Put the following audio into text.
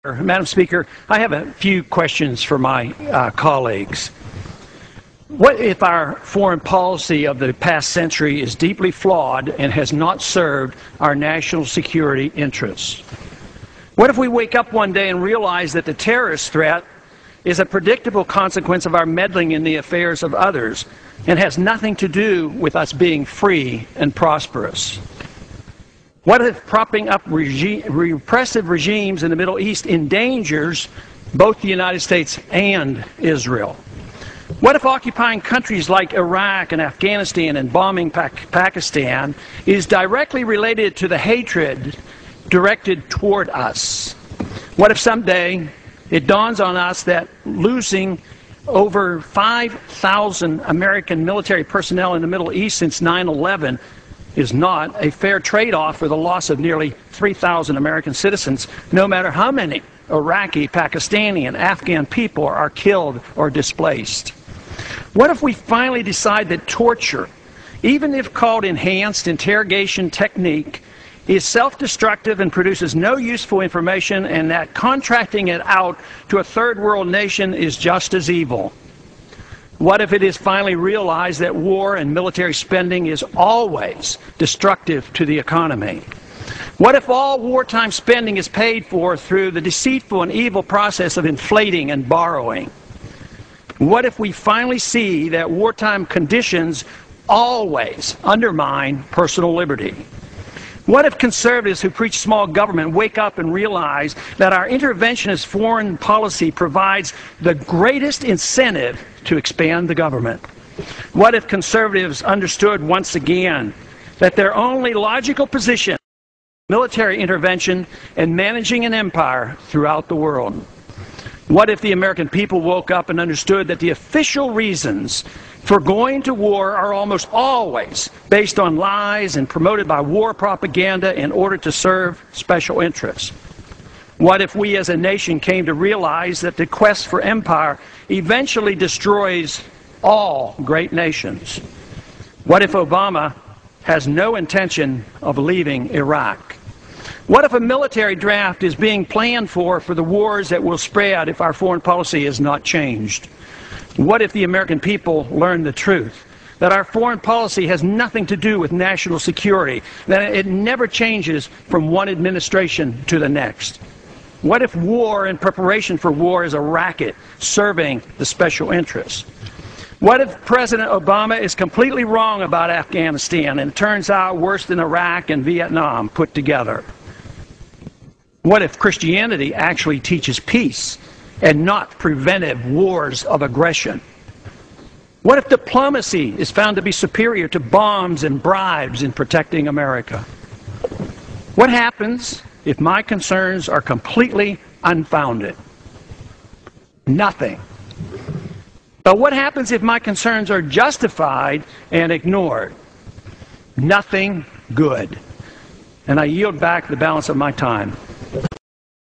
Madam Speaker, I have a few questions for my colleagues. What if our foreign policy of the past century is deeply flawed and has not served our national security interests? What if we wake up one day and realize that the terrorist threat is a predictable consequence of our meddling in the affairs of others and has nothing to do with us being free and prosperous? What if propping up repressive regimes in the Middle East endangers both the United States and Israel? What if occupying countries like Iraq and Afghanistan and bombing Pakistan is directly related to the hatred directed toward us? What if someday it dawns on us that losing over 5,000 American military personnel in the Middle East since 9/11 is not a fair trade-off for the loss of nearly 3,000 American citizens, no matter how many Iraqi, Pakistani, and Afghan people are killed or displaced? What if we finally decide that torture, even if called enhanced interrogation technique, is self-destructive and produces no useful information, and that contracting it out to a third world nation is just as evil? What if it is finally realized that war and military spending is always destructive to the economy? What if all wartime spending is paid for through the deceitful and evil process of inflating and borrowing? What if we finally see that wartime conditions always undermine personal liberty? What if conservatives who preach small government wake up and realize that our interventionist foreign policy provides the greatest incentive to expand the government? What if conservatives understood once again that their only logical position is military intervention and managing an empire throughout the world? What if the American people woke up and understood that the official reasons for going to war are almost always based on lies and promoted by war propaganda in order to serve special interests? What if we as a nation came to realize that the quest for empire eventually destroys all great nations? What if Obama has no intention of leaving Iraq? What if a military draft is being planned for the wars that will spread if our foreign policy is not changed? What if the American people learn the truth, that our foreign policy has nothing to do with national security, that it never changes from one administration to the next? What if war and preparation for war is a racket serving the special interests? What if President Obama is completely wrong about Afghanistan and it turns out worse than Iraq and Vietnam put together? What if Christianity actually teaches peace and not preventive wars of aggression? What if diplomacy is found to be superior to bombs and bribes in protecting America? What happens if my concerns are completely unfounded? Nothing. But what happens if my concerns are justified and ignored? Nothing good. And I yield back the balance of my time.